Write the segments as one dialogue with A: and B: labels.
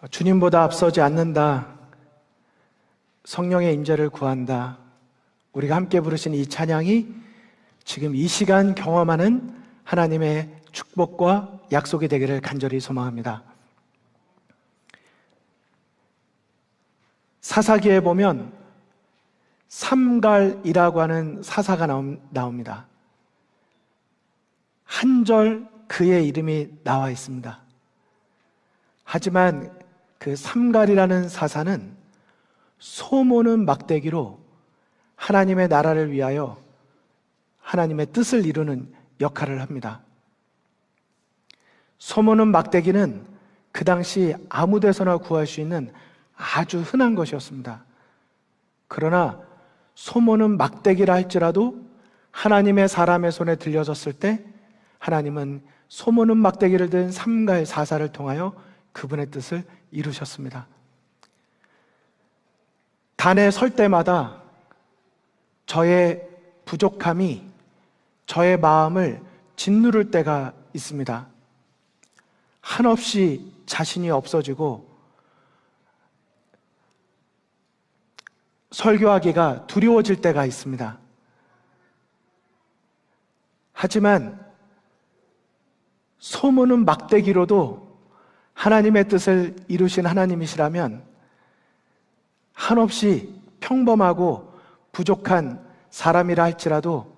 A: 주님보다 앞서지 않는다. 성령의 임재를 구한다. 우리가 함께 부르신 이 찬양이 지금 이 시간 경험하는 하나님의 축복과 약속이 되기를 간절히 소망합니다. 사사기에 보면 삼갈이라고 하는 사사가 나옵니다. 한 절 그의 이름이 나와 있습니다. 하지만 그 삼갈이라는 사사는 소모는 막대기로 하나님의 나라를 위하여 하나님의 뜻을 이루는 역할을 합니다. 소모는 막대기는 그 당시 아무 데서나 구할 수 있는 아주 흔한 것이었습니다. 그러나 소모는 막대기라 할지라도 하나님의 사람의 손에 들려졌을 때 하나님은 소모는 막대기를 든 삼갈 사사를 통하여 그분의 뜻을 이루셨습니다. 단에 설 때마다 저의 부족함이 저의 마음을 짓누를 때가 있습니다. 한없이 자신이 없어지고 설교하기가 두려워질 때가 있습니다. 하지만 소모는 막대기로도 하나님의 뜻을 이루신 하나님이시라면 한없이 평범하고 부족한 사람이라 할지라도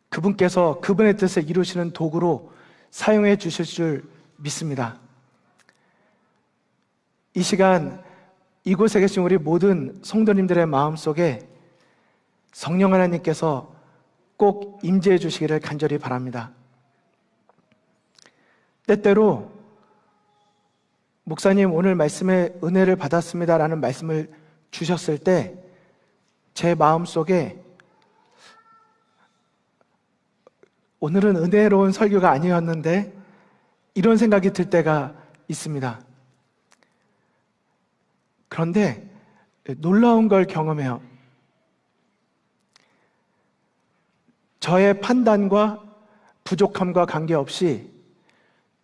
A: 그분께서 그분의 뜻을 이루시는 도구로 사용해 주실 줄 믿습니다. 이 시간 이곳에 계신 우리 모든 성도님들의 마음속에 성령 하나님께서 꼭 임재해 주시기를 간절히 바랍니다. 때때로 목사님 오늘 말씀에 은혜를 받았습니다라는 말씀을 주셨을 때 제 마음속에 오늘은 은혜로운 설교가 아니었는데 이런 생각이 들 때가 있습니다. 그런데 놀라운 걸 경험해요. 저의 판단과 부족함과 관계없이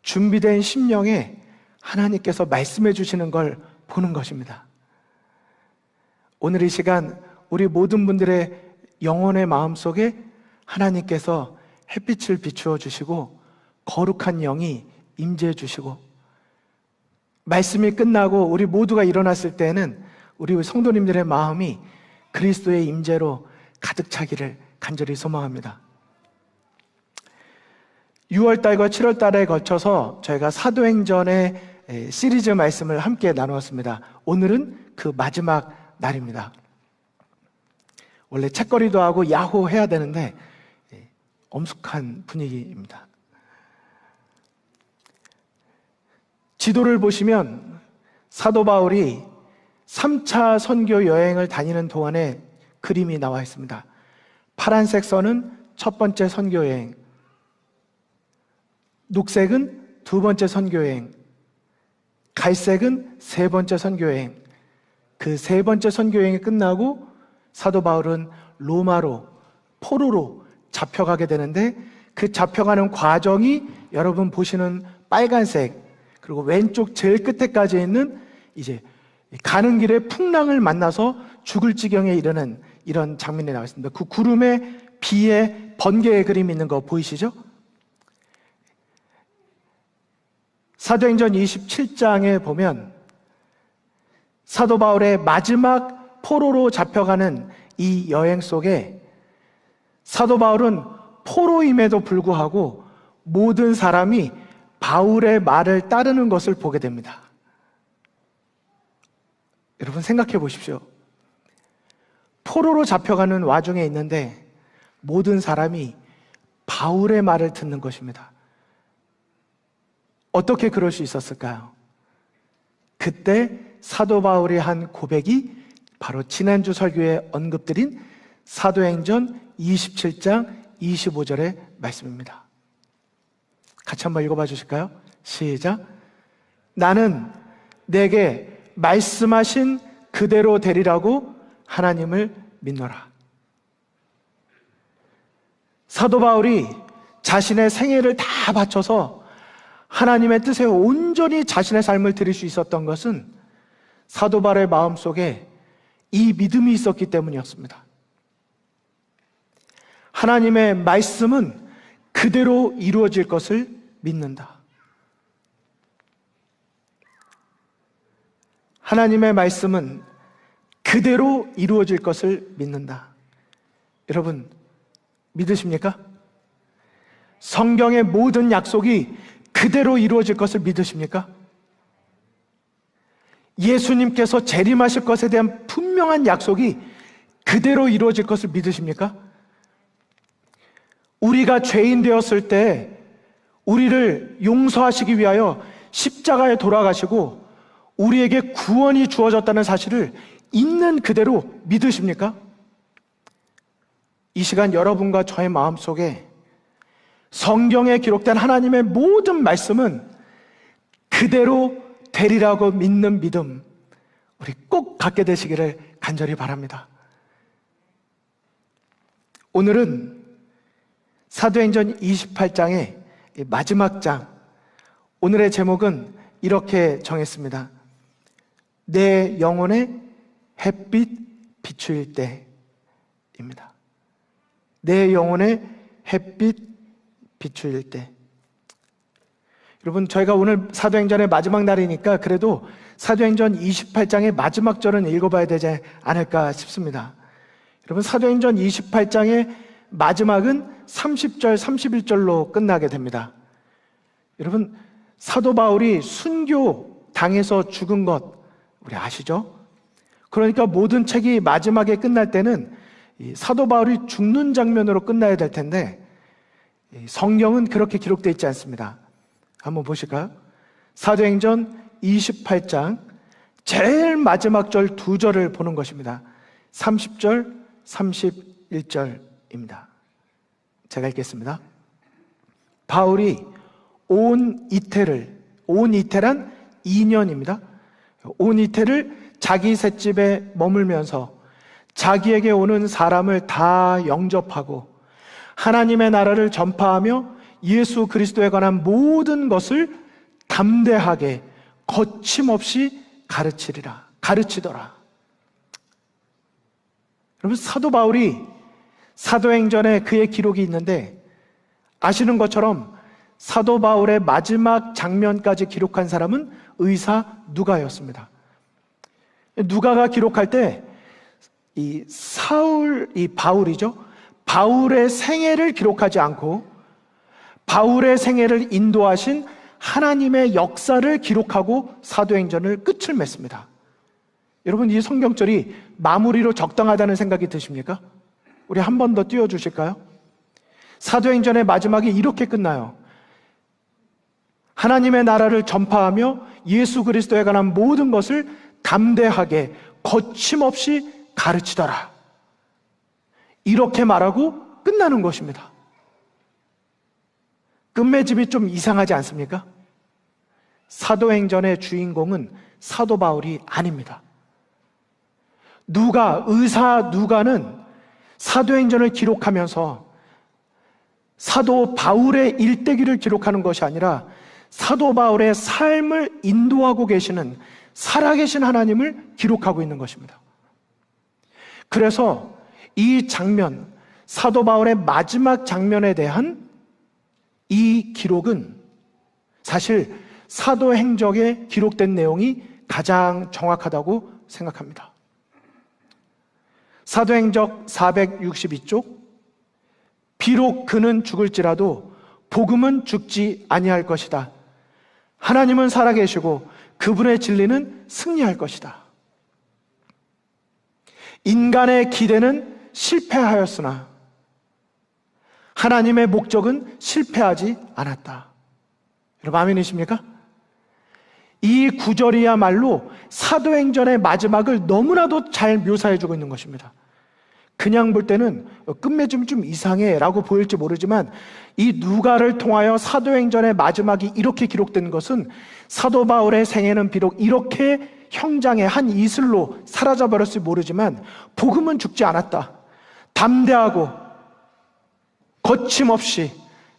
A: 준비된 심령에 하나님께서 말씀해 주시는 걸 보는 것입니다. 오늘 이 시간 우리 모든 분들의 영혼의 마음속에 하나님께서 햇빛을 비추어 주시고 거룩한 영이 임재해 주시고 말씀이 끝나고 우리 모두가 일어났을 때는 우리 성도님들의 마음이 그리스도의 임재로 가득 차기를 간절히 소망합니다. 6월달과 7월달에 거쳐서 저희가 사도행전의 시리즈 말씀을 함께 나누었습니다. 오늘은 그 마지막 날입니다. 원래 책거리도 하고 야호 해야 되는데 엄숙한 분위기입니다. 지도를 보시면 사도 바울이 3차 선교 여행을 다니는 동안에 그림이 나와 있습니다. 파란색 선은 첫 번째 선교 여행, 녹색은 두 번째 선교 여행, 갈색은 세 번째 선교 여행. 그 세 번째 선교 여행이 끝나고 사도 바울은 로마로, 포로로 잡혀가게 되는데 그 잡혀가는 과정이 여러분 보시는 빨간색 그리고 왼쪽 제일 끝에까지 있는 이제 가는 길에 풍랑을 만나서 죽을 지경에 이르는 이런 장면이 나와 있습니다. 그 구름에 비에 번개의 그림이 있는 거 보이시죠? 사도행전 27장에 보면 사도 바울의 마지막 포로로 잡혀가는 이 여행 속에 사도 바울은 포로임에도 불구하고 모든 사람이 바울의 말을 따르는 것을 보게 됩니다. 여러분 생각해 보십시오. 포로로 잡혀가는 와중에 있는데 모든 사람이 바울의 말을 듣는 것입니다. 어떻게 그럴 수 있었을까요? 그때 사도 바울이 한 고백이 바로 지난주 설교에 언급드린 사도행전 27장 25절의 말씀입니다. 같이 한번 읽어봐 주실까요? 시작. 나는 내게 말씀하신 그대로 되리라고 하나님을 믿노라. 사도 바울이 자신의 생애를 다 바쳐서 하나님의 뜻에 온전히 자신의 삶을 드릴 수 있었던 것은 사도 바울의 마음속에 이 믿음이 있었기 때문이었습니다. 하나님의 말씀은 그대로 이루어질 것을 믿는다. 하나님의 말씀은 그대로 이루어질 것을 믿는다. 여러분, 믿으십니까? 성경의 모든 약속이 그대로 이루어질 것을 믿으십니까? 예수님께서 재림하실 것에 대한 분명한 약속이 그대로 이루어질 것을 믿으십니까? 우리가 죄인 되었을 때 우리를 용서하시기 위하여 십자가에 돌아가시고 우리에게 구원이 주어졌다는 사실을 있는 그대로 믿으십니까? 이 시간 여러분과 저의 마음속에 성경에 기록된 하나님의 모든 말씀은 그대로 되리라고 믿는 믿음, 우리 꼭 갖게 되시기를 간절히 바랍니다. 오늘은 사도행전 28장의 마지막 장, 오늘의 제목은 이렇게 정했습니다. 내 영혼의 햇빛 비추일 때입니다. 내 영혼의 햇빛 비추일 때. 여러분, 저희가 오늘 사도행전의 마지막 날이니까 그래도 사도행전 28장의 마지막 절은 읽어봐야 되지 않을까 싶습니다. 여러분, 사도행전 28장의 마지막은 30절, 31절로 끝나게 됩니다. 여러분, 사도 바울이 순교 당해서 죽은 것 우리 아시죠? 그러니까 모든 책이 마지막에 끝날 때는 이 사도 바울이 죽는 장면으로 끝나야 될 텐데 성경은 그렇게 기록되어 있지 않습니다. 한번 보실까요? 사도행전 28장 제일 마지막 절 두 절을 보는 것입니다. 30절, 31절입니다. 제가 읽겠습니다. 바울이 온 이태를, 온 이태란 2년입니다. 온 이태를 자기 셋집에 머물면서 자기에게 오는 사람을 다 영접하고 하나님의 나라를 전파하며 예수 그리스도에 관한 모든 것을 담대하게 거침없이 가르치더라. 여러분, 사도 바울이 사도행전에 그의 기록이 있는데 아시는 것처럼 사도 바울의 마지막 장면까지 기록한 사람은 의사 누가였습니다. 누가가 기록할 때 이 바울이죠. 바울의 생애를 기록하지 않고 바울의 생애를 인도하신 하나님의 역사를 기록하고 사도행전을 끝을 맺습니다. 여러분, 이 성경절이 마무리로 적당하다는 생각이 드십니까? 우리 한 번 더 띄워주실까요? 사도행전의 마지막이 이렇게 끝나요. 하나님의 나라를 전파하며 예수 그리스도에 관한 모든 것을 담대하게 거침없이 가르치더라. 이렇게 말하고 끝나는 것입니다. 끝맺음이 좀 이상하지 않습니까? 사도행전의 주인공은 사도 바울이 아닙니다. 의사 누가는 사도행전을 기록하면서 사도 바울의 일대기를 기록하는 것이 아니라 사도 바울의 삶을 인도하고 계시는 살아계신 하나님을 기록하고 있는 것입니다. 그래서 이 장면, 사도 바울의 마지막 장면에 대한 이 기록은 사실 사도행전에 기록된 내용이 가장 정확하다고 생각합니다. 사도행전 462쪽, 비록 그는 죽을지라도 복음은 죽지 아니할 것이다. 하나님은 살아계시고 그분의 진리는 승리할 것이다. 인간의 기대는 실패하였으나 하나님의 목적은 실패하지 않았다. 여러분, 아멘이십니까? 이 구절이야말로 사도행전의 마지막을 너무나도 잘 묘사해주고 있는 것입니다. 그냥 볼 때는 끝맺음이 좀 이상해 라고 보일지 모르지만 이 누가를 통하여 사도행전의 마지막이 이렇게 기록된 것은 사도 바울의 생애는 비록 이렇게 형장의 한 이슬로 사라져버렸을지 모르지만 복음은 죽지 않았다. 담대하고 거침없이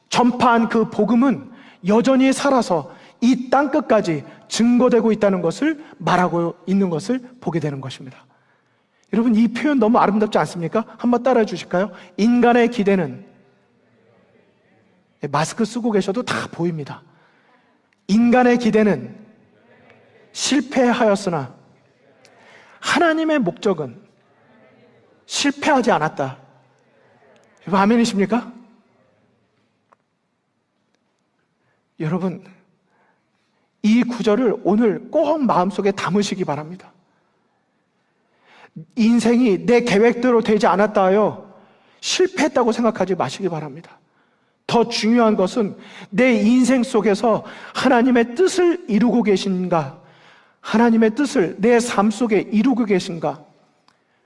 A: 전파한 그 복음은 여전히 살아서 이 땅끝까지 증거되고 있다는 것을 말하고 있는 것을 보게 되는 것입니다. 여러분, 이 표현 너무 아름답지 않습니까? 한번 따라해 주실까요? 인간의 기대는, 마스크 쓰고 계셔도 다 보입니다. 인간의 기대는 실패하였으나 하나님의 목적은 실패하지 않았다. 여러분, 아멘이십니까? 여러분, 이 구절을 오늘 꼭 마음속에 담으시기 바랍니다. 인생이 내 계획대로 되지 않았다 하여 실패했다고 생각하지 마시기 바랍니다. 더 중요한 것은 내 인생 속에서 하나님의 뜻을 이루고 계신가? 하나님의 뜻을 내 삶 속에 이루고 계신가?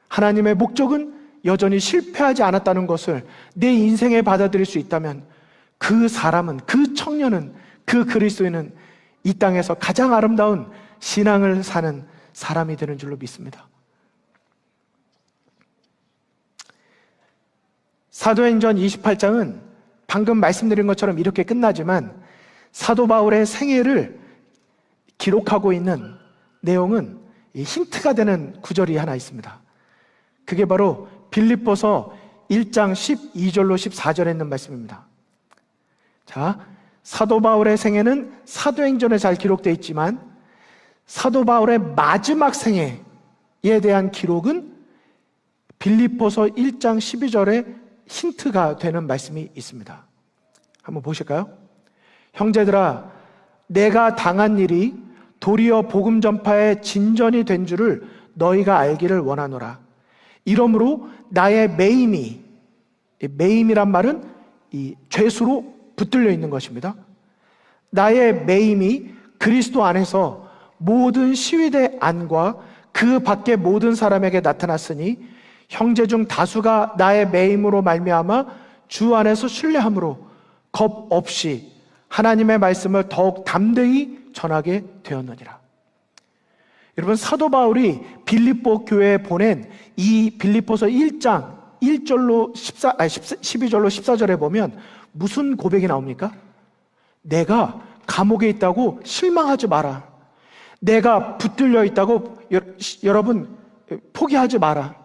A: 하나님의 목적은 여전히 실패하지 않았다는 것을 내 인생에 받아들일 수 있다면 그 사람은, 그 청년은, 그 그리스도인은 이 땅에서 가장 아름다운 신앙을 사는 사람이 되는 줄로 믿습니다. 사도행전 28장은 방금 말씀드린 것처럼 이렇게 끝나지만 사도 바울의 생애를 기록하고 있는 내용은 힌트가 되는 구절이 하나 있습니다. 그게 바로 빌립보서 1장 12절로 14절에 있는 말씀입니다. 자, 사도 바울의 생애는 사도행전에 잘 기록되어 있지만 사도 바울의 마지막 생애에 대한 기록은 빌립보서 1장 12절에 힌트가 되는 말씀이 있습니다. 한번 보실까요? 형제들아, 내가 당한 일이 도리어 복음 전파의 진전이 된 줄을 너희가 알기를 원하노라. 이러므로 나의 매임이란 말은 이 죄수로 붙들려 있는 것입니다. 나의 매임이 그리스도 안에서 모든 시위대 안과 그 밖의 모든 사람에게 나타났으니 형제 중 다수가 나의 매임으로 말미암아 주 안에서 신뢰함으로 겁 없이 하나님의 말씀을 더욱 담대히 전하게 되었느니라. 여러분, 사도 바울이 빌립보 교회에 보낸 이 빌립보서 1장 1절로 12절로 14절에 보면 무슨 고백이 나옵니까? 내가 감옥에 있다고 실망하지 마라. 내가 붙들려 있다고 여러분 포기하지 마라.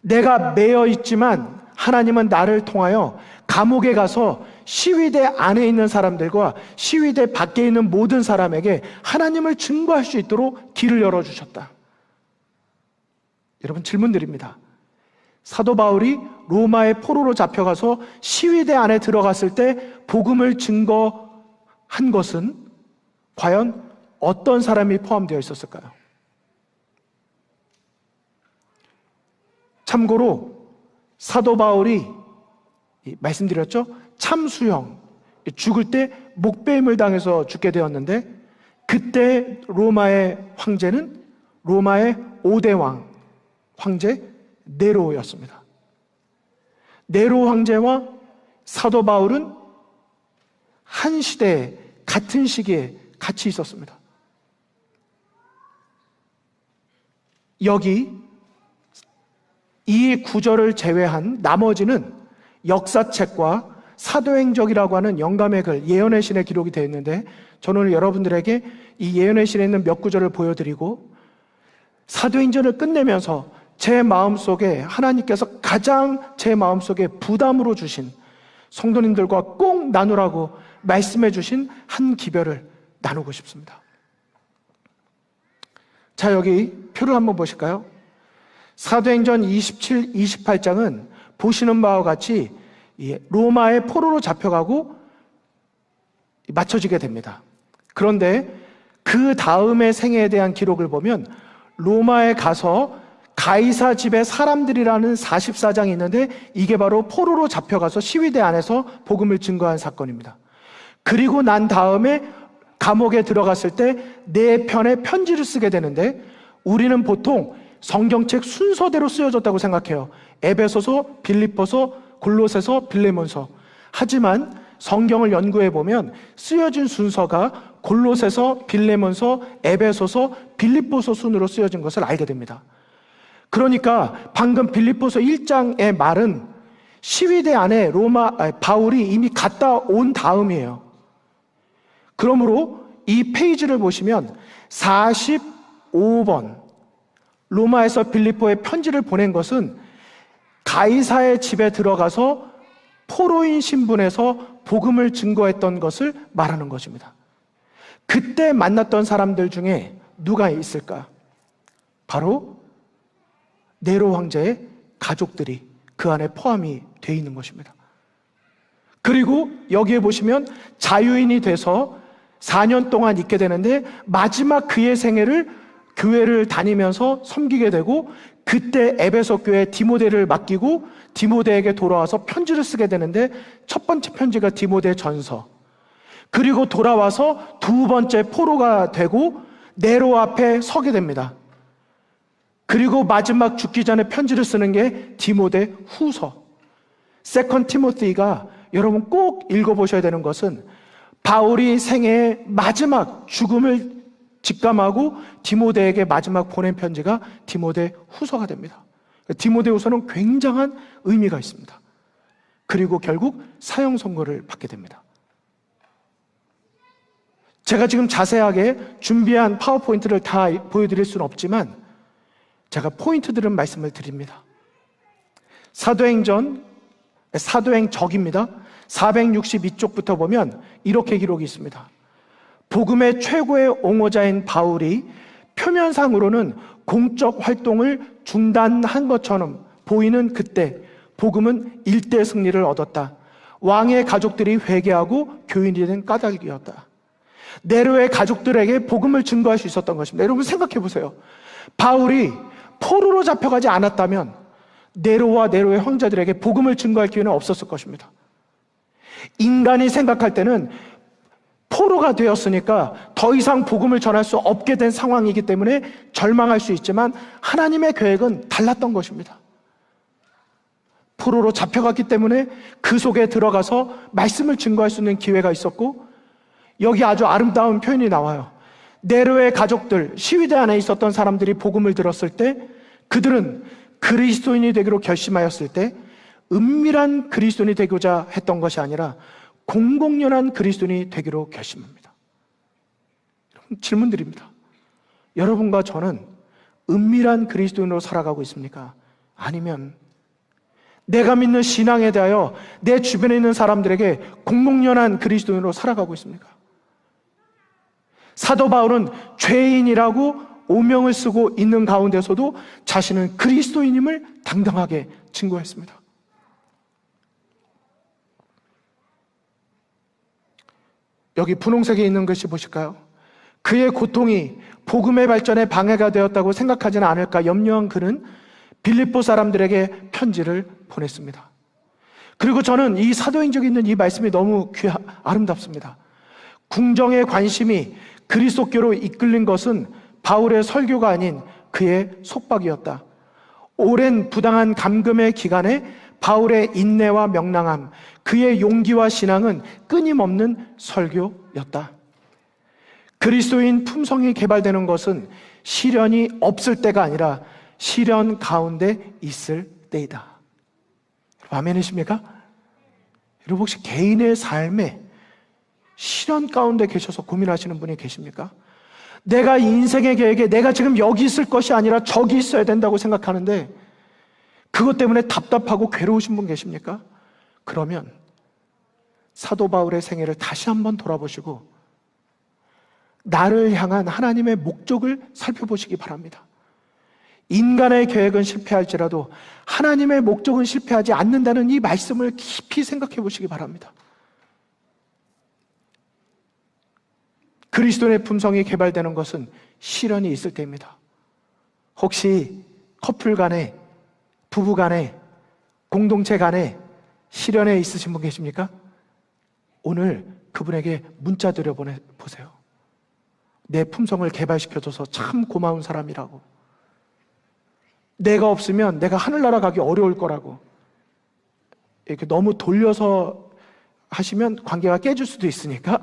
A: 내가 매여 있지만 하나님은 나를 통하여 감옥에 가서 시위대 안에 있는 사람들과 시위대 밖에 있는 모든 사람에게 하나님을 증거할 수 있도록 길을 열어주셨다. 여러분, 질문 드립니다. 사도 바울이 로마의 포로로 잡혀가서 시위대 안에 들어갔을 때 복음을 증거한 것은 과연 어떤 사람이 포함되어 있었을까요? 참고로 사도 바울이 말씀드렸죠? 참수형, 죽을 때 목베임을 당해서 죽게 되었는데 그때 로마의 황제는 로마의 5대 왕 황제 네로였습니다. 네로 황제와 사도 바울은 한 시대에 같은 시기에 같이 있었습니다. 여기 이 구절을 제외한 나머지는 역사책과 사도행적이라고 하는 영감의 글, 예언의 신에 기록이 되어 있는데 저는 오늘 여러분들에게 이 예언의 신에 있는 몇 구절을 보여드리고 사도행전을 끝내면서 제 마음속에 하나님께서 가장 제 마음속에 부담으로 주신 성도님들과 꼭 나누라고 말씀해 주신 한 기별을 나누고 싶습니다. 자, 여기 표를 한번 보실까요? 사도행전 27, 28장은 보시는 바와 같이 로마의 포로로 잡혀가고 맞춰지게 됩니다. 그런데 그 다음의 생애에 대한 기록을 보면 로마에 가서 가이사 집의 사람들이라는 44장이 있는데 이게 바로 포로로 잡혀가서 시위대 안에서 복음을 증거한 사건입니다. 그리고 난 다음에 감옥에 들어갔을 때 네 편의 편지를 쓰게 되는데 우리는 보통 성경책 순서대로 쓰여졌다고 생각해요. 에베소서, 빌립보서, 골로새서, 빌레몬서. 하지만 성경을 연구해 보면 쓰여진 순서가 골로새서, 빌레몬서, 에베소서, 빌립보서 순으로 쓰여진 것을 알게 됩니다. 그러니까 방금 빌립보서 1장의 말은 시위대 안에 바울이 이미 갔다 온 다음이에요. 그러므로 이 페이지를 보시면 45번 로마에서 빌립보에 편지를 보낸 것은 가이사의 집에 들어가서 포로인 신분에서 복음을 증거했던 것을 말하는 것입니다. 그때 만났던 사람들 중에 누가 있을까? 바로 네로 황제의 가족들이 그 안에 포함이 되어 있는 것입니다. 그리고 여기에 보시면 자유인이 돼서 4년 동안 있게 되는데 마지막 그의 생애를 교회를 다니면서 섬기게 되고 그때 에베소 교회 디모데를 맡기고 디모데에게 돌아와서 편지를 쓰게 되는데 첫 번째 편지가 디모데 전서, 그리고 돌아와서 두 번째 포로가 되고 네로 앞에 서게 됩니다. 그리고 마지막 죽기 전에 편지를 쓰는 게 디모데 후서, 세컨 티모티가 여러분 꼭 읽어보셔야 되는 것은 바울이 생애의 마지막 죽음을 직감하고 디모데에게 마지막 보낸 편지가 디모데 후서가 됩니다. 디모데 후서는 굉장한 의미가 있습니다. 그리고 결국 사형 선고를 받게 됩니다. 제가 지금 자세하게 준비한 파워포인트를 다 보여드릴 수는 없지만 제가 포인트들은 말씀을 드립니다. 사도행적입니다. 462쪽부터 보면 이렇게 기록이 있습니다. 복음의 최고의 옹호자인 바울이 표면상으로는 공적 활동을 중단한 것처럼 보이는 그때 복음은 일대 승리를 얻었다. 왕의 가족들이 회개하고 교인이 된 까닭이었다. 네로의 가족들에게 복음을 증거할 수 있었던 것입니다. 여러분 생각해 보세요. 바울이 포로로 잡혀가지 않았다면 네로와 네로의 형제들에게 복음을 증거할 기회는 없었을 것입니다. 인간이 생각할 때는 포로가 되었으니까 더 이상 복음을 전할 수 없게 된 상황이기 때문에 절망할 수 있지만 하나님의 계획은 달랐던 것입니다. 포로로 잡혀갔기 때문에 그 속에 들어가서 말씀을 증거할 수 있는 기회가 있었고, 여기 아주 아름다운 표현이 나와요. 네로의 가족들, 시위대 안에 있었던 사람들이 복음을 들었을 때 그들은 그리스도인이 되기로 결심하였을 때 은밀한 그리스도인이 되고자 했던 것이 아니라 공공연한 그리스도인이 되기로 결심합니다. 질문 드립니다. 여러분과 저는 은밀한 그리스도인으로 살아가고 있습니까? 아니면 내가 믿는 신앙에 대하여 내 주변에 있는 사람들에게 공공연한 그리스도인으로 살아가고 있습니까? 사도 바울은 죄인이라고 오명을 쓰고 있는 가운데서도 자신은 그리스도인임을 당당하게 증거했습니다. 여기 분홍색에 있는 것이 보실까요? 그의 고통이 복음의 발전에 방해가 되었다고 생각하지는 않을까 염려한 그는 빌립보 사람들에게 편지를 보냈습니다. 그리고 저는 이 사도행적에 있는 이 말씀이 너무 아름답습니다. 궁정의 관심이 그리스도교로 이끌린 것은 바울의 설교가 아닌 그의 속박이었다. 오랜 부당한 감금의 기간에 바울의 인내와 명랑함, 그의 용기와 신앙은 끊임없는 설교였다. 그리스도인 품성이 개발되는 것은 시련이 없을 때가 아니라 시련 가운데 있을 때이다. 아멘이십니까? 여러분 혹시 개인의 삶에 시련 가운데 계셔서 고민하시는 분이 계십니까? 내가 인생의 계획에 내가 지금 여기 있을 것이 아니라 저기 있어야 된다고 생각하는데 그것 때문에 답답하고 괴로우신 분 계십니까? 그러면 사도 바울의 생애를 다시 한번 돌아보시고 나를 향한 하나님의 목적을 살펴보시기 바랍니다. 인간의 계획은 실패할지라도 하나님의 목적은 실패하지 않는다는 이 말씀을 깊이 생각해 보시기 바랍니다. 그리스도의 품성이 개발되는 것은 시련이 있을 때입니다. 혹시 커플 간에, 부부 간에, 공동체 간에 시련에 있으신 분 계십니까? 오늘 그분에게 문자 드려보세요. 내 품성을 개발시켜줘서 참 고마운 사람이라고. 내가 없으면 내가 하늘나라 가기 어려울 거라고. 이렇게 너무 돌려서 하시면 관계가 깨질 수도 있으니까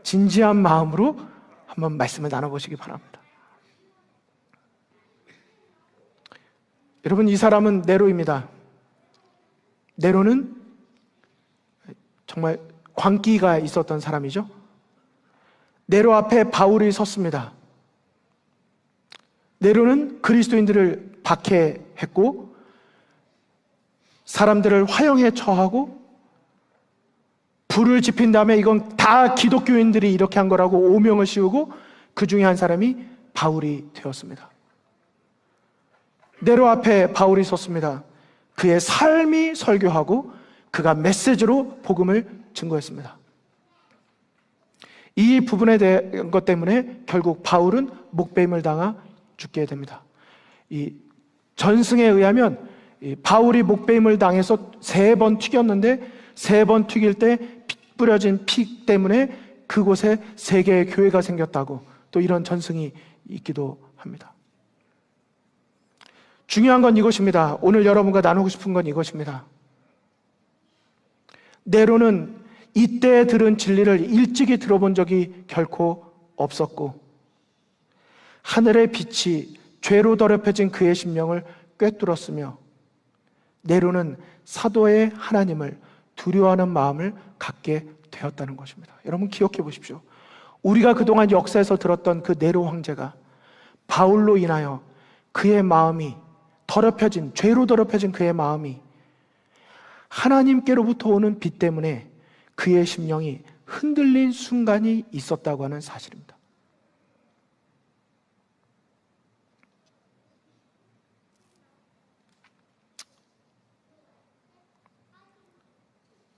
A: 진지한 마음으로 한번 말씀을 나눠보시기 바랍니다. 여러분, 이 사람은 네로입니다. 네로는 정말 광기가 있었던 사람이죠. 네로 앞에 바울이 섰습니다. 네로는 그리스도인들을 박해했고 사람들을 화형에 처하고 불을 지핀 다음에 이건 다 기독교인들이 이렇게 한 거라고 오명을 씌우고 그 중에 한 사람이 바울이 되었습니다. 네로 앞에 바울이 섰습니다. 그의 삶이 설교하고 그가 메시지로 복음을 증거했습니다. 이 부분에 대한 것 때문에 결국 바울은 목배임을 당하 죽게 됩니다. 이 전승에 의하면 바울이 목배임을 당해서 3번 튀겼는데 3번 튀길 때 피 뿌려진 피 때문에 그곳에 3개의 교회가 생겼다고 또 이런 전승이 있기도 합니다. 중요한 건 이것입니다. 오늘 여러분과 나누고 싶은 건 이것입니다. 네로는 이때 들은 진리를 일찍이 들어본 적이 결코 없었고 하늘의 빛이 죄로 더럽혀진 그의 심령을 꿰뚫었으며 네로는 사도의 하나님을 두려워하는 마음을 갖게 되었다는 것입니다. 여러분 기억해 보십시오. 우리가 그동안 역사에서 들었던 그 네로 황제가 바울로 인하여 그의 마음이 더럽혀진, 죄로 더럽혀진 그의 마음이 하나님께로부터 오는 빛 때문에 그의 심령이 흔들린 순간이 있었다고 하는 사실입니다.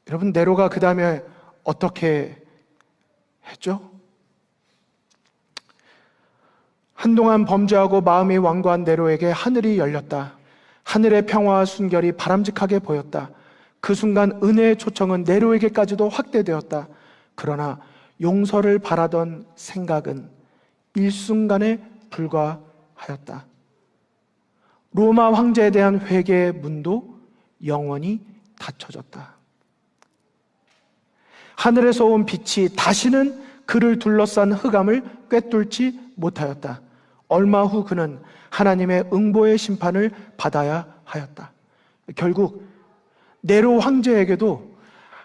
A: 여러분, 네로가 그 다음에 어떻게 했죠? 한동안 범죄하고 마음이 완고한 네로에게 하늘이 열렸다. 하늘의 평화와 순결이 바람직하게 보였다. 그 순간 은혜의 초청은 네로에게까지도 확대되었다. 그러나 용서를 바라던 생각은 일순간에 불과하였다. 로마 황제에 대한 회개의 문도 영원히 닫혀졌다. 하늘에서 온 빛이 다시는 그를 둘러싼 흑암을 꿰뚫지 못하였다. 얼마 후 그는 하나님의 응보의 심판을 받아야 하였다. 결국 네로 황제에게도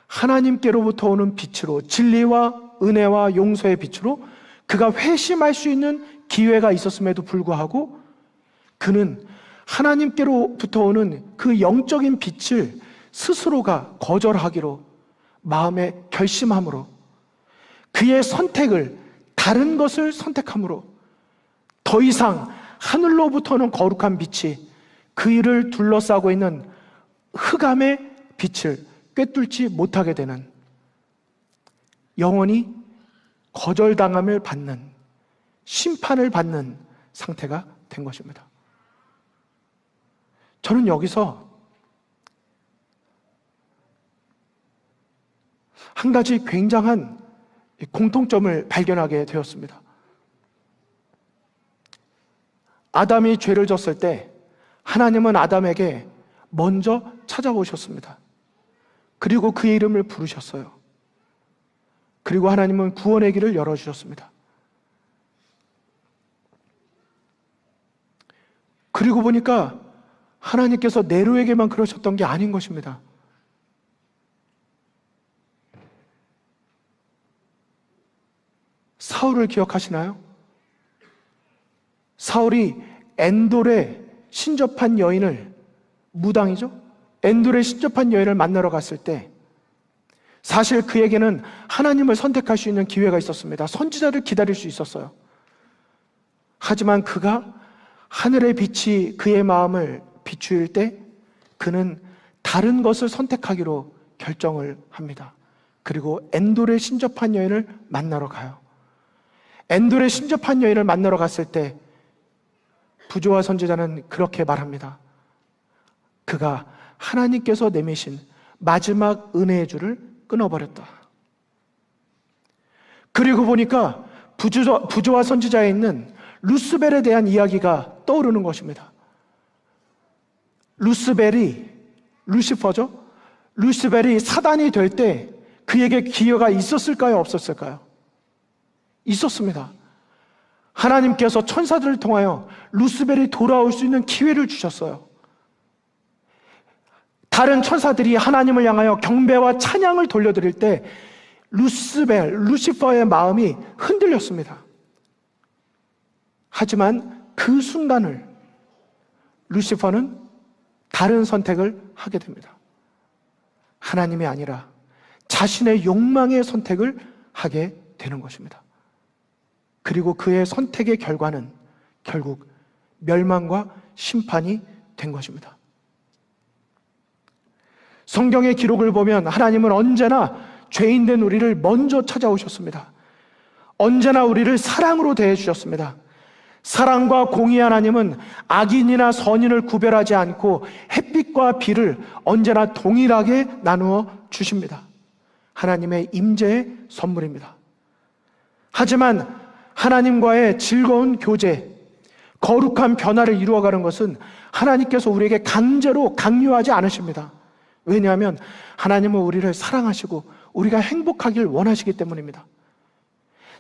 A: 하나님께로부터 오는 빛으로, 진리와 은혜와 용서의 빛으로 그가 회심할 수 있는 기회가 있었음에도 불구하고 그는 하나님께로부터 오는 그 영적인 빛을 스스로가 거절하기로 마음에 결심함으로 그의 선택을 다른 것을 선택함으로 더 이상 하늘로부터는 거룩한 빛이 그 일을 둘러싸고 있는 흑암의 빛을 꿰뚫지 못하게 되는 영원히 거절당함을 받는 심판을 받는 상태가 된 것입니다. 저는 여기서 한 가지 굉장한 공통점을 발견하게 되었습니다. 아담이 죄를 졌을 때 하나님은 아담에게 먼저 찾아오셨습니다. 그리고 그의 이름을 부르셨어요. 그리고 하나님은 구원의 길을 열어주셨습니다. 그리고 보니까 하나님께서 네로에게만 그러셨던 게 아닌 것입니다. 사울을 기억하시나요? 사울이 엔돌에 신접한 여인을, 무당이죠? 엔돌에 신접한 여인을 만나러 갔을 때 사실 그에게는 하나님을 선택할 수 있는 기회가 있었습니다. 선지자를 기다릴 수 있었어요. 하지만 그가 하늘의 빛이 그의 마음을 비추일 때 그는 다른 것을 선택하기로 결정을 합니다. 그리고 엔돌에 신접한 여인을 만나러 가요. 엔돌에 신접한 여인을 만나러 갔을 때 부조와 선지자는 그렇게 말합니다. 그가 하나님께서 내미신 마지막 은혜의 줄을 끊어버렸다. 그리고 보니까 부조와 선지자에 있는 루스벨에 대한 이야기가 떠오르는 것입니다. 루스벨이, 루시퍼죠? 루스벨이 사단이 될 때 그에게 기회가 있었을까요? 없었을까요? 있었습니다. 하나님께서 천사들을 통하여 루스벨이 돌아올 수 있는 기회를 주셨어요. 다른 천사들이 하나님을 향하여 경배와 찬양을 돌려드릴 때 루시퍼의 마음이 흔들렸습니다. 하지만 그 순간을 루시퍼는 다른 선택을 하게 됩니다. 하나님이 아니라 자신의 욕망의 선택을 하게 되는 것입니다. 그리고 그의 선택의 결과는 결국 멸망과 심판이 된 것입니다. 성경의 기록을 보면 하나님은 언제나 죄인된 우리를 먼저 찾아오셨습니다. 언제나 우리를 사랑으로 대해주셨습니다. 사랑과 공의 하나님은 악인이나 선인을 구별하지 않고 햇빛과 비를 언제나 동일하게 나누어 주십니다. 하나님의 임재의 선물입니다. 하지만 하나님과의 즐거운 교제, 거룩한 변화를 이루어가는 것은 하나님께서 우리에게 강제로 강요하지 않으십니다. 왜냐하면 하나님은 우리를 사랑하시고 우리가 행복하길 원하시기 때문입니다.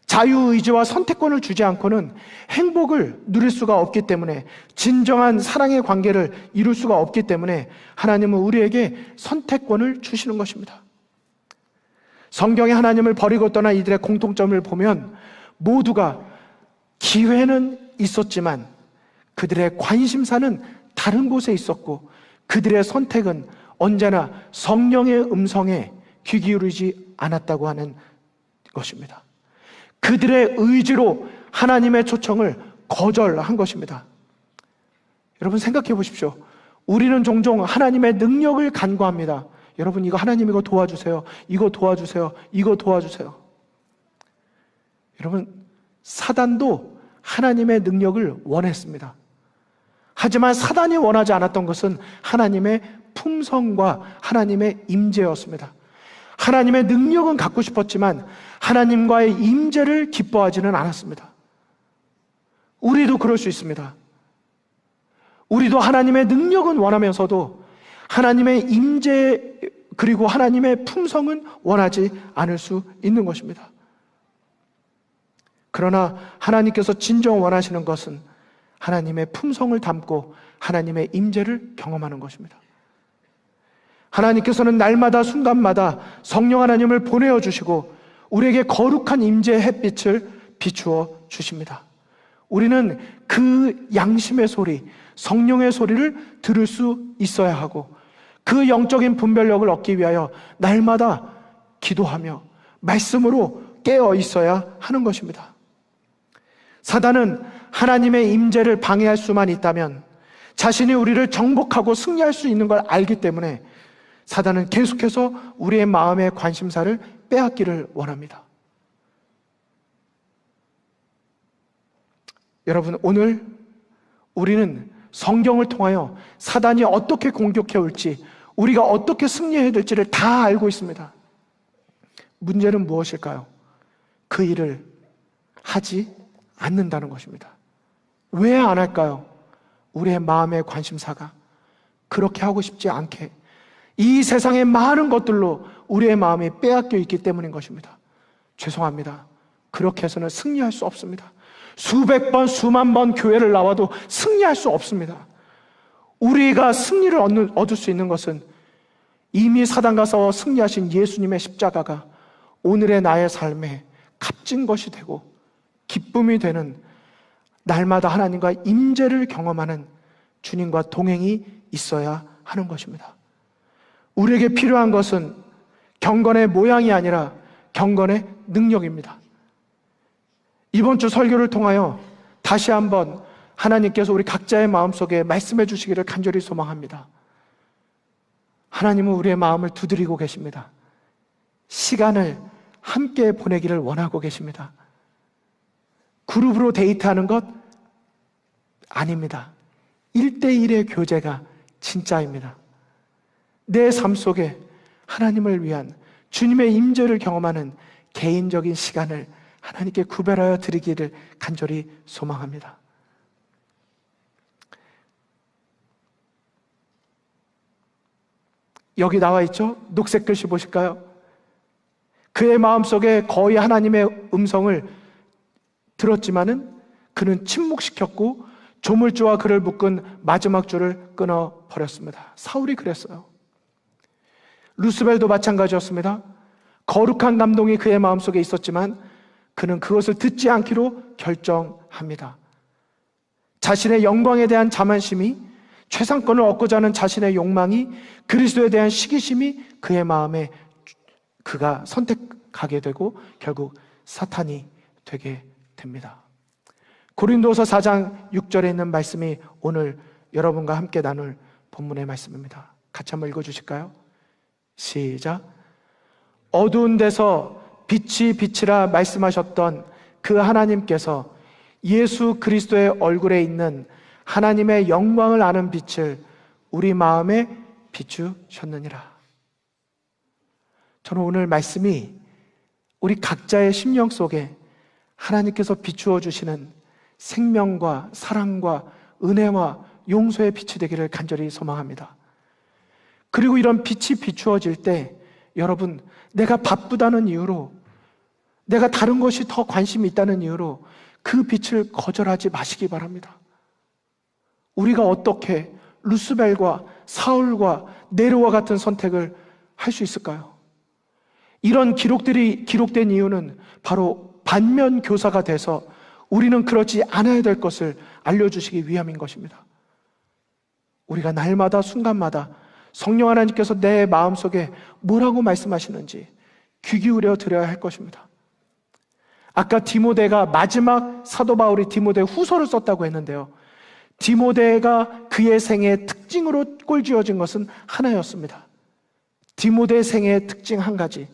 A: 자유의지와 선택권을 주지 않고는 행복을 누릴 수가 없기 때문에, 진정한 사랑의 관계를 이룰 수가 없기 때문에 하나님은 우리에게 선택권을 주시는 것입니다. 성경에 하나님을 버리고 떠난 이들의 공통점을 보면 모두가 기회는 있었지만 그들의 관심사는 다른 곳에 있었고, 그들의 선택은 언제나 성령의 음성에 귀 기울이지 않았다고 하는 것입니다. 그들의 의지로 하나님의 초청을 거절한 것입니다. 여러분 생각해 보십시오. 우리는 종종 하나님의 능력을 간구합니다. 여러분, 이거 하나님 이거 도와주세요. 이거 도와주세요. 이거 도와주세요. 여러분, 사단도 하나님의 능력을 원했습니다. 하지만 사단이 원하지 않았던 것은 하나님의 품성과 하나님의 임재였습니다. 하나님의 능력은 갖고 싶었지만 하나님과의 임재를 기뻐하지는 않았습니다. 우리도 그럴 수 있습니다. 우리도 하나님의 능력은 원하면서도 하나님의 임재 그리고 하나님의 품성은 원하지 않을 수 있는 것입니다. 그러나 하나님께서 진정 원하시는 것은 하나님의 품성을 담고 하나님의 임재를 경험하는 것입니다. 하나님께서는 날마다 순간마다 성령 하나님을 보내어 주시고 우리에게 거룩한 임재의 햇빛을 비추어 주십니다. 우리는 그 양심의 소리, 성령의 소리를 들을 수 있어야 하고, 그 영적인 분별력을 얻기 위하여 날마다 기도하며 말씀으로 깨어 있어야 하는 것입니다. 사단은 하나님의 임재를 방해할 수만 있다면 자신이 우리를 정복하고 승리할 수 있는 걸 알기 때문에 사단은 계속해서 우리의 마음의 관심사를 빼앗기를 원합니다. 여러분, 오늘 우리는 성경을 통하여 사단이 어떻게 공격해 올지, 우리가 어떻게 승리해야 될지를 다 알고 있습니다. 문제는 무엇일까요? 그 일을 하지 않는다는 것입니다. 왜 안 할까요? 우리의 마음의 관심사가 그렇게 하고 싶지 않게 이 세상의 많은 것들로 우리의 마음이 빼앗겨 있기 때문인 것입니다. 죄송합니다. 그렇게 해서는 승리할 수 없습니다. 수백 번, 수만 번 교회를 나와도 승리할 수 없습니다. 우리가 승리를 얻을 수 있는 것은 이미 사단과 싸워 승리하신 예수님의 십자가가 오늘의 나의 삶에 값진 것이 되고 기쁨이 되는, 날마다 하나님과 임재를 경험하는 주님과 동행이 있어야 하는 것입니다. 우리에게 필요한 것은 경건의 모양이 아니라 경건의 능력입니다. 이번 주 설교를 통하여 다시 한번 하나님께서 우리 각자의 마음속에 말씀해 주시기를 간절히 소망합니다. 하나님은 우리의 마음을 두드리고 계십니다. 시간을 함께 보내기를 원하고 계십니다. 그룹으로 데이트하는 것 아닙니다. 1대1의 교제가 진짜입니다. 내 삶 속에 하나님을 위한 주님의 임재를 경험하는 개인적인 시간을 하나님께 구별하여 드리기를 간절히 소망합니다. 여기 나와 있죠? 녹색 글씨 보실까요? 그의 마음속에 거의 하나님의 음성을 들었지만은 그는 침묵시켰고 조물주와 그를 묶은 마지막 줄을 끊어버렸습니다. 사울이 그랬어요. 루스벨도 마찬가지였습니다. 거룩한 감동이 그의 마음속에 있었지만 그는 그것을 듣지 않기로 결정합니다. 자신의 영광에 대한 자만심이, 최상권을 얻고자 하는 자신의 욕망이, 그리스도에 대한 시기심이 그의 마음에 그가 선택하게 되고 결국 사탄이 되게 됩니다. 고린도서 4장 6절에 있는 말씀이 오늘 여러분과 함께 나눌 본문의 말씀입니다. 같이 한번 읽어주실까요? 시작. 어두운 데서 빛이 빛이라 말씀하셨던 그 하나님께서 예수 그리스도의 얼굴에 있는 하나님의 영광을 아는 빛을 우리 마음에 비추셨느니라. 저는 오늘 말씀이 우리 각자의 심령 속에 하나님께서 비추어 주시는 생명과 사랑과 은혜와 용서의 빛이 되기를 간절히 소망합니다. 그리고 이런 빛이 비추어질 때 여러분, 내가 바쁘다는 이유로, 내가 다른 것이 더 관심이 있다는 이유로 그 빛을 거절하지 마시기 바랍니다. 우리가 어떻게 루스벨과 사울과 네로와 같은 선택을 할 수 있을까요? 이런 기록들이 기록된 이유는 바로 반면 교사가 돼서 우리는 그러지 않아야 될 것을 알려주시기 위함인 것입니다. 우리가 날마다 순간마다 성령 하나님께서 내 마음속에 뭐라고 말씀하시는지 귀 기울여 드려야 할 것입니다. 아까 디모데가 마지막 사도 바울이 디모데 후서를 썼다고 했는데요, 디모데가 그의 생의 특징으로 꼴지어진 것은 하나였습니다. 디모데 생의 특징 한 가지,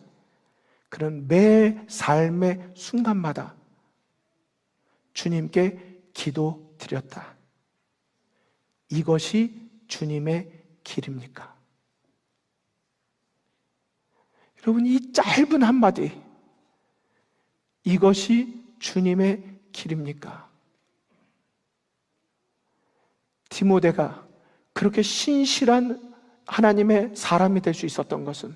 A: 그는 매 삶의 순간마다 주님께 기도드렸다. 이것이 주님의 길입니까? 여러분, 이 짧은 한마디, 이것이 주님의 길입니까? 디모데가 그렇게 신실한 하나님의 사람이 될 수 있었던 것은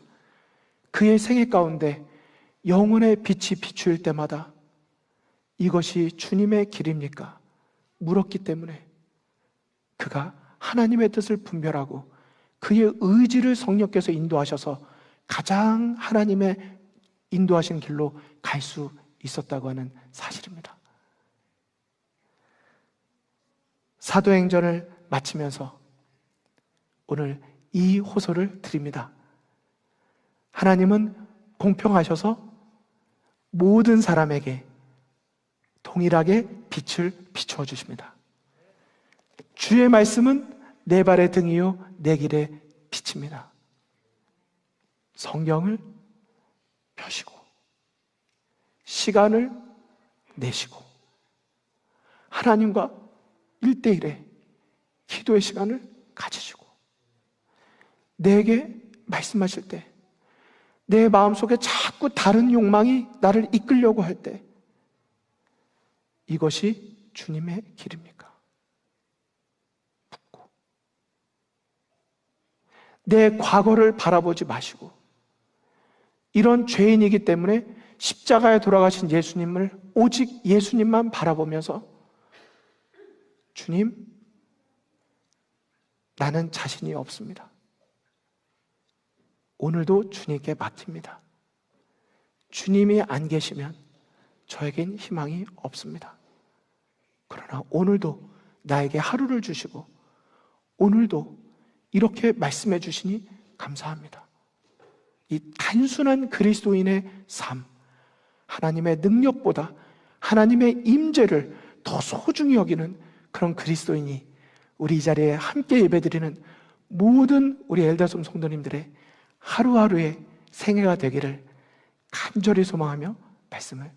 A: 그의 생애 가운데 영혼의 빛이 비추일 때마다 이것이 주님의 길입니까? 물었기 때문에 그가 하나님의 뜻을 분별하고 그의 의지를 성령께서 인도하셔서 가장 하나님의 인도하신 길로 갈 수 있었다고 하는 사실입니다. 사도행전을 마치면서 오늘 이 호소를 드립니다. 하나님은 공평하셔서 모든 사람에게 동일하게 빛을 비추어 주십니다. 주의 말씀은 내 발의 등이요 내 길의 빛입니다. 성경을 펴시고 시간을 내시고 하나님과 1대1의 기도의 시간을 가지시고 내게 말씀하실 때 내 마음속에 자꾸 다른 욕망이 나를 이끌려고 할 때 이것이 주님의 길입니까? 묻고 내 과거를 바라보지 마시고 이런 죄인이기 때문에 십자가에 돌아가신 예수님을 오직 예수님만 바라보면서 주님, 나는 자신이 없습니다. 오늘도 주님께 맡깁니다. 주님이 안 계시면 저에겐 희망이 없습니다. 그러나 오늘도 나에게 하루를 주시고 오늘도 이렇게 말씀해 주시니 감사합니다. 이 단순한 그리스도인의 삶, 하나님의 능력보다 하나님의 임재를 더 소중히 여기는 그런 그리스도인이 우리 이 자리에 함께 예배드리는 모든 우리 엘다솜 성도님들의 하루하루의 생애가 되기를 간절히 소망하며 말씀을